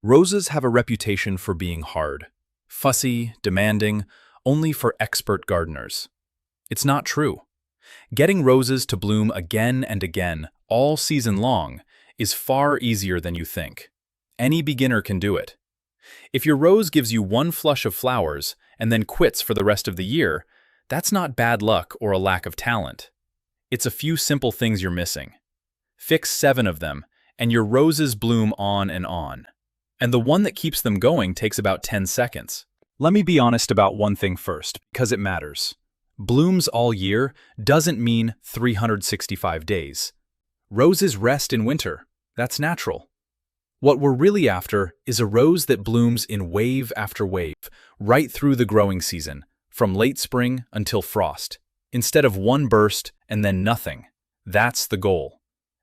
Roses have a reputation for being hard, fussy, demanding, only for expert gardeners. It's not true. Getting roses to bloom again and again, all season long, is far easier than you think. Any beginner can do it. If your rose gives you one flush of flowers and then quits for the rest of the year, that's not bad luck or a lack of talent. It's a few simple things you're missing. Fix 7 of them, and your roses bloom on and on. And the one that keeps them going takes about 10 seconds. Let me be honest about one thing first, because it matters. Blooms all year doesn't mean 365 days. Roses rest in winter. That's natural. What we're really after is a rose that blooms in wave after wave, right through the growing season, from late spring until frost, instead of one burst and then nothing. That's the goal.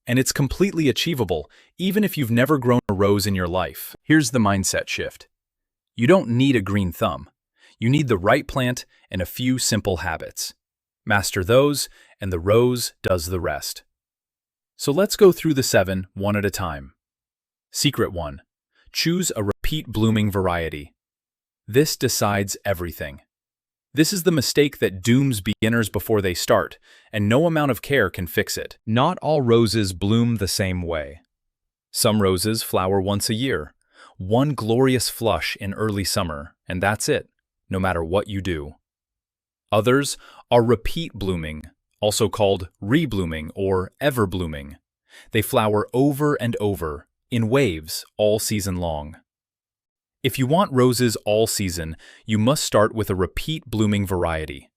And it's completely achievable, even if you've never grown a rose in your life. Here's the mindset shift. You don't need a green thumb. You need the right plant and a few simple habits. Master those, and the rose does the rest. So let's go through the 7, one at a time. Secret 1. Choose a repeat blooming variety. This decides everything. This is the mistake that dooms beginners before they start, and no amount of care can fix it. Not all roses bloom the same way. Some roses flower once a year, one glorious flush in early summer, and that's it, no matter what you do. Others are repeat blooming, also called reblooming or everblooming. They flower over and over, in waves, all season long. If you want roses all season, you must start with a repeat blooming variety.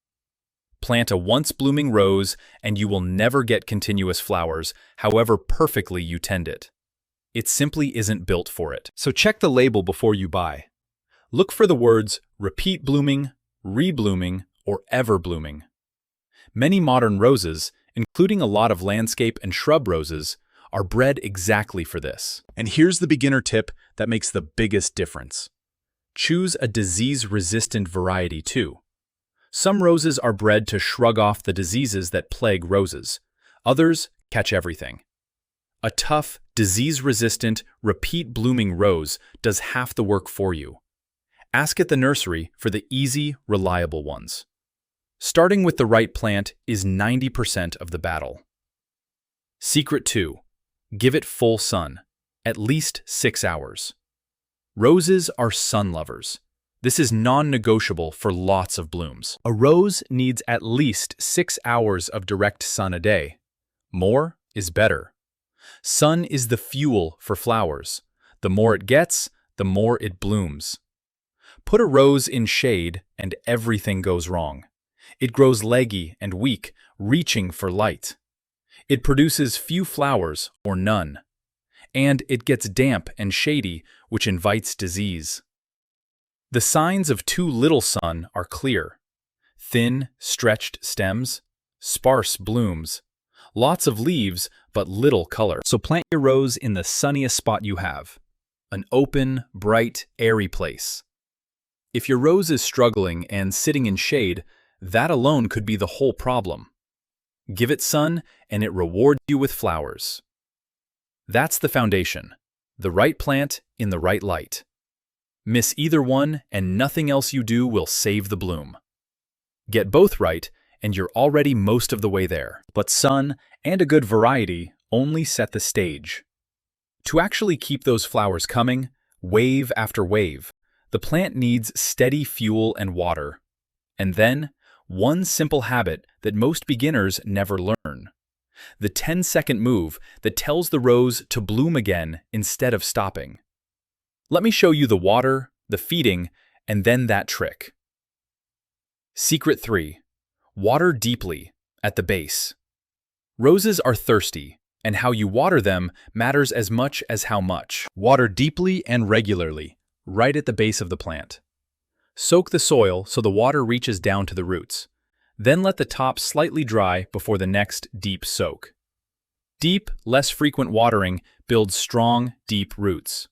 Plant a once-blooming rose and you will never get continuous flowers, however perfectly you tend it. It simply isn't built for it. So check the label before you buy. Look for the words repeat blooming, reblooming, or everblooming. Many modern roses, including a lot of landscape and shrub roses, are bred exactly for this. And here's the beginner tip that makes the biggest difference. Choose a disease-resistant variety too. Some roses are bred to shrug off the diseases that plague roses. Others catch everything. A tough, disease-resistant, repeat-blooming rose does half the work for you. Ask at the nursery for the easy, reliable ones. Starting with the right plant is 90% of the battle. Secret 2. Give it full sun, at least 6 hours. Roses are sun lovers. This is non-negotiable for lots of blooms. A rose needs at least 6 hours of direct sun a day. More is better. Sun is the fuel for flowers. The more it gets, the more it blooms. Put a rose in shade and everything goes wrong. It grows leggy and weak, reaching for light. It produces few flowers or none. And it gets damp and shady, which invites disease. The signs of too little sun are clear. Thin, stretched stems, sparse blooms, lots of leaves, but little color. So plant your rose in the sunniest spot you have. An open, bright, airy place. If your rose is struggling and sitting in shade, that alone could be the whole problem. Give it sun, and it rewards you with flowers. That's the foundation. The right plant in the right light. Miss either one, and nothing else you do will save the bloom. Get both right, and you're already most of the way there. But sun and a good variety only set the stage. To actually keep those flowers coming, wave after wave, the plant needs steady fuel and water. And then, one simple habit that most beginners never learn. The 10-second move that tells the rose to bloom again instead of stopping. Let me show you the water, the feeding, and then that trick. Secret 3. Water deeply, at the base. Roses are thirsty, and how you water them matters as much as how much. Water deeply and regularly, right at the base of the plant. Soak the soil so the water reaches down to the roots. Then let the top slightly dry before the next deep soak. Deep, less frequent watering builds strong, deep roots.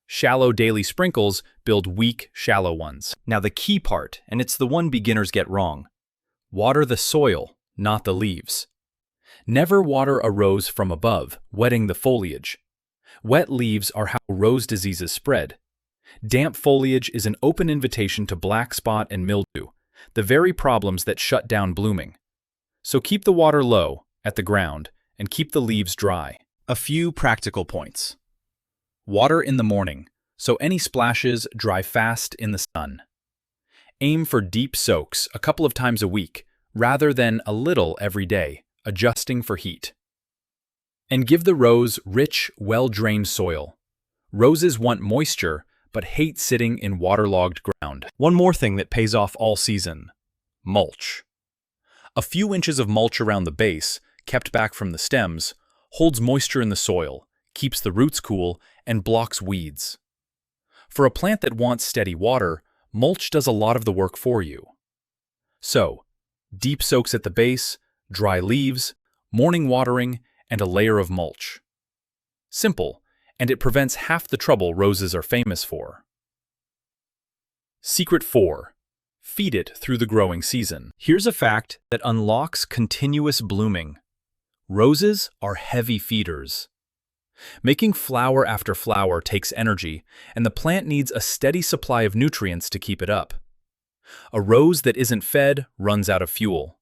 Shallow daily sprinkles build weak, shallow ones. Now the key part, and it's the one beginners get wrong. Water the soil, not the leaves. Never water a rose from above, wetting the foliage. Wet leaves are how rose diseases spread. Damp foliage is an open invitation to black spot and mildew, the very problems that shut down blooming. So keep the water low, at the ground, and keep the leaves dry. A few practical points. Water in the morning, so any splashes dry fast in the sun. Aim for deep soaks a couple of times a week, rather than a little every day, adjusting for heat. And give the rose rich, well-drained soil. Roses want moisture, but hate sitting in waterlogged ground. One more thing that pays off all season: mulch. A few inches of mulch around the base, kept back from the stems, holds moisture in the soil, keeps the roots cool, and blocks weeds. For a plant that wants steady water, mulch does a lot of the work for you. So, deep soaks at the base, dry leaves, morning watering, and a layer of mulch. Simple, and it prevents half the trouble roses are famous for. Secret 4. Feed it through the growing season. Here's a fact that unlocks continuous blooming. Roses are heavy feeders. Making flower after flower takes energy, and the plant needs a steady supply of nutrients to keep it up. A rose that isn't fed runs out of fuel.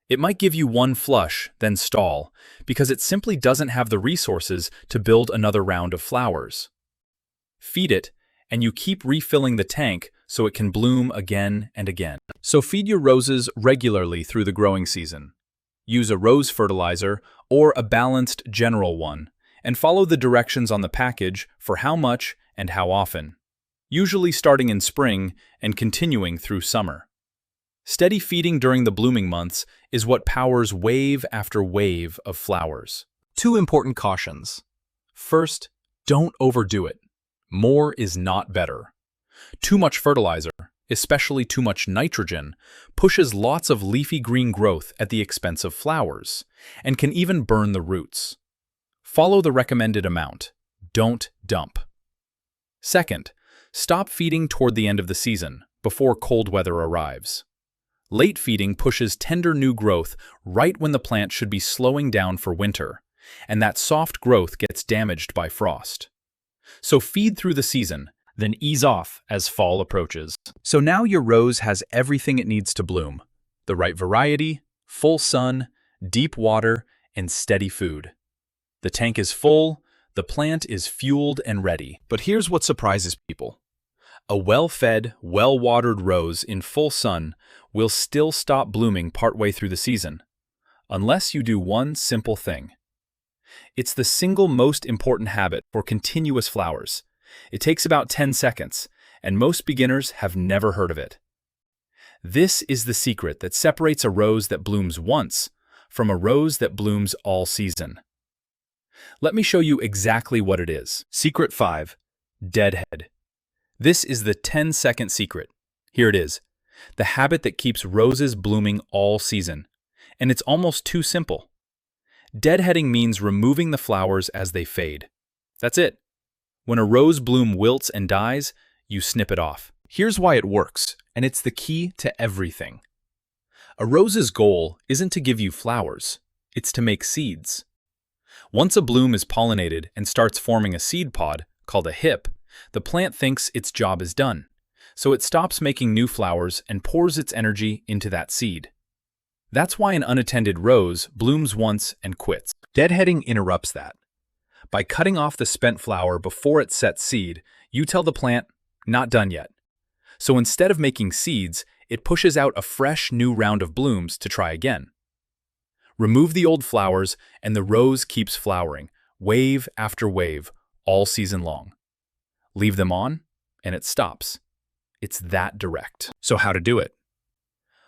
It might give you one flush, then stall, because it simply doesn't have the resources to build another round of flowers. Feed it, and you keep refilling the tank so it can bloom again and again. So feed your roses regularly through the growing season. Use a rose fertilizer or a balanced general one, and follow the directions on the package for how much and how often, usually starting in spring and continuing through summer. Steady feeding during the blooming months is what powers wave after wave of flowers. 2 important cautions. First, don't overdo it. More is not better. Too much fertilizer, especially too much nitrogen, pushes lots of leafy green growth at the expense of flowers, and can even burn the roots. Follow the recommended amount. Don't dump. Second, stop feeding toward the end of the season, before cold weather arrives. Late feeding pushes tender new growth right when the plant should be slowing down for winter, and that soft growth gets damaged by frost. So feed through the season, then ease off as fall approaches. So now your rose has everything it needs to bloom: the right variety, full sun, deep water, and steady food. The tank is full, the plant is fueled and ready. But here's what surprises people. A well-fed, well-watered rose in full sun will still stop blooming partway through the season, unless you do one simple thing. It's the single most important habit for continuous flowers. It takes about 10 seconds, and most beginners have never heard of it. This is the secret that separates a rose that blooms once from a rose that blooms all season. Let me show you exactly what it is. Secret 5. Deadhead. This is the 10-second secret. Here it is. The habit that keeps roses blooming all season. And it's almost too simple. Deadheading means removing the flowers as they fade. That's it. When a rose bloom wilts and dies, you snip it off. Here's why it works, and it's the key to everything. A rose's goal isn't to give you flowers. It's to make seeds. Once a bloom is pollinated and starts forming a seed pod, called a hip, the plant thinks its job is done, so it stops making new flowers and pours its energy into that seed. That's why an unattended rose blooms once and quits. Deadheading interrupts that. By cutting off the spent flower before it sets seed, you tell the plant, not done yet. So instead of making seeds, it pushes out a fresh new round of blooms to try again. Remove the old flowers, and the rose keeps flowering, wave after wave, all season long. Leave them on, and it stops. It's that direct. So how to do it?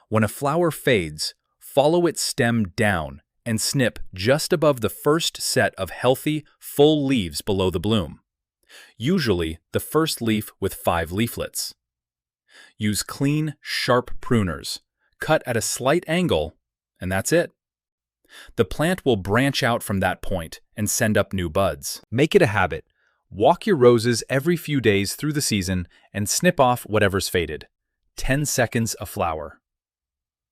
When a flower fades, follow its stem down and snip just above the first set of healthy, full leaves below the bloom. Usually the first leaf with 5 leaflets. Use clean, sharp pruners. Cut at a slight angle, and that's it. The plant will branch out from that point and send up new buds. Make it a habit. Walk your roses every few days through the season and snip off whatever's faded. 10 seconds a flower.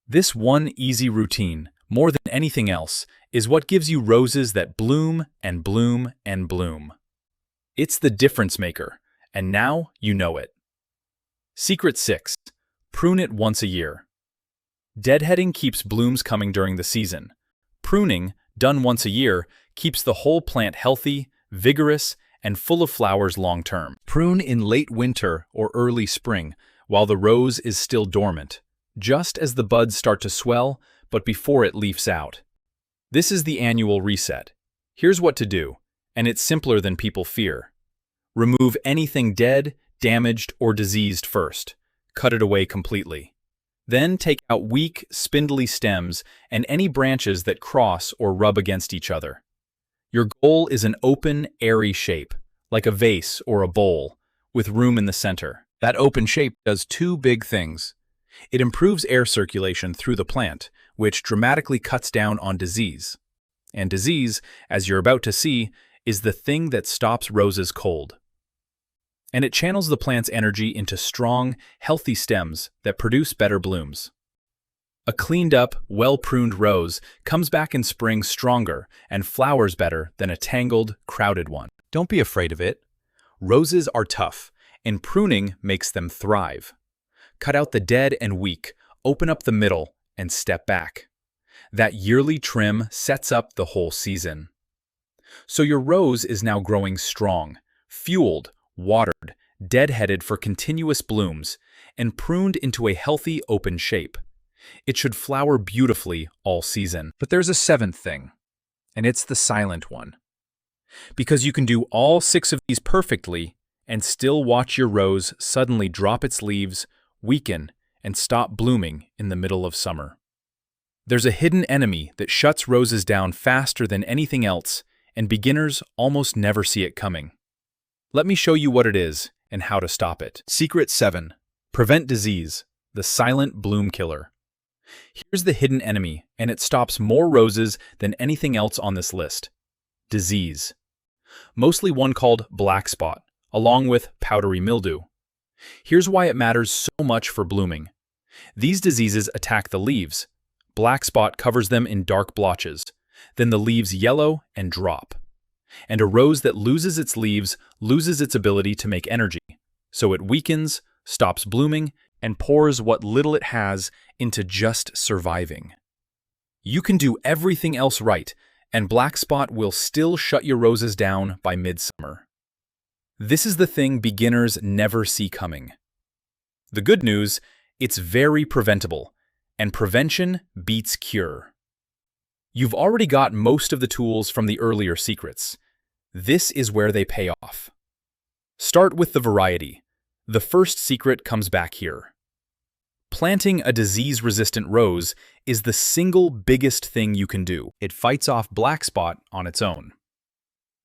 This one easy routine, more than anything else, is what gives you roses that bloom and bloom and bloom. It's the difference maker, and now you know it. Secret 6. Prune it once a year. Deadheading keeps blooms coming during the season. Pruning, done once a year, keeps the whole plant healthy, vigorous, and full of flowers long term. Prune in late winter or early spring, while the rose is still dormant, just as the buds start to swell, but before it leaves out. This is the annual reset. Here's what to do, and it's simpler than people fear. Remove anything dead, damaged, or diseased first. Cut it away completely. Then take out weak, spindly stems and any branches that cross or rub against each other. Your goal is an open, airy shape, like a vase or a bowl, with room in the center. That open shape does two big things. It improves air circulation through the plant, which dramatically cuts down on disease. And disease, as you're about to see, is the thing that stops roses cold. And it channels the plant's energy into strong, healthy stems that produce better blooms. A cleaned-up, well-pruned rose comes back in spring stronger and flowers better than a tangled, crowded one. Don't be afraid of it. Roses are tough, and pruning makes them thrive. Cut out the dead and weak, open up the middle, and step back. That yearly trim sets up the whole season. So your rose is now growing strong, fueled, watered, deadheaded for continuous blooms, and pruned into a healthy, open shape. It should flower beautifully all season. But there's a seventh thing, and it's the silent one. Because you can do all 6 of these perfectly and still watch your rose suddenly drop its leaves, weaken, and stop blooming in the middle of summer. There's a hidden enemy that shuts roses down faster than anything else, and beginners almost never see it coming. Let me show you what it is and how to stop it. Secret 7. Prevent disease, the silent bloom killer. Here's the hidden enemy, and it stops more roses than anything else on this list. Disease. Mostly one called black spot, along with powdery mildew. Here's why it matters so much for blooming. These diseases attack the leaves. Black spot covers them in dark blotches. Then the leaves yellow and drop. And a rose that loses its leaves loses its ability to make energy, so it weakens, stops blooming, and pours what little it has into just surviving. You can do everything else right, and black spot will still shut your roses down by midsummer. This is the thing beginners never see coming. The good news, it's very preventable, and prevention beats cure. You've already got most of the tools from the earlier secrets. This is where they pay off. Start with the variety. The first secret comes back here. Planting a disease-resistant rose is the single biggest thing you can do. It fights off black spot on its own.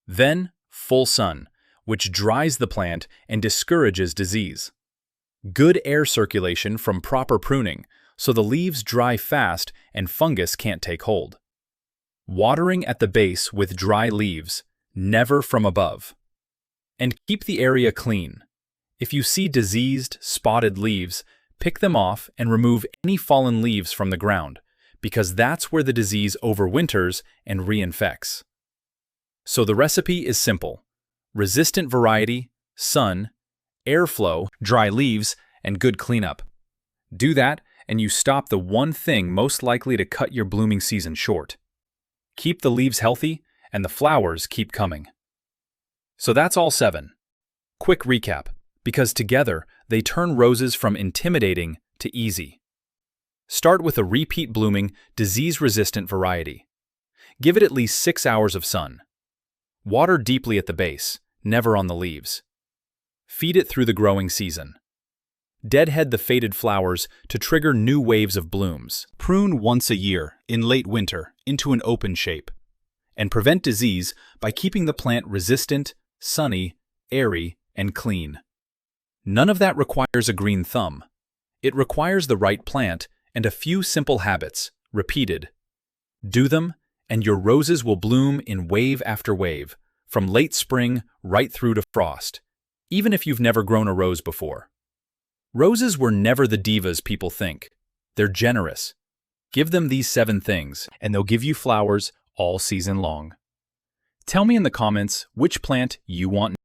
Then, full sun, which dries the plant and discourages disease. Good air circulation from proper pruning, so the leaves dry fast and fungus can't take hold. Watering at the base with dry leaves, never from above. And keep the area clean. If you see diseased, spotted leaves, pick them off and remove any fallen leaves from the ground, because that's where the disease overwinters and reinfects. So the recipe is simple. Resistant variety, sun, airflow, dry leaves, and good cleanup. Do that, and you stop the one thing most likely to cut your blooming season short. Keep the leaves healthy, and the flowers keep coming. So that's all 7. Quick recap, because together they turn roses from intimidating to easy. Start with a repeat blooming, disease-resistant variety. Give it at least 6 hours of sun. Water deeply at the base, never on the leaves. Feed it through the growing season. Deadhead the faded flowers to trigger new waves of blooms. Prune once a year, in late winter, into an open shape. And prevent disease by keeping the plant resistant, sunny, airy, and clean. None of that requires a green thumb. It requires the right plant and a few simple habits, repeated. Do them, and your roses will bloom in wave after wave, from late spring right through to frost, even if you've never grown a rose before. Roses were never the divas people think. They're generous. Give them these 7 things, and they'll give you flowers all season long. Tell me in the comments which plant you want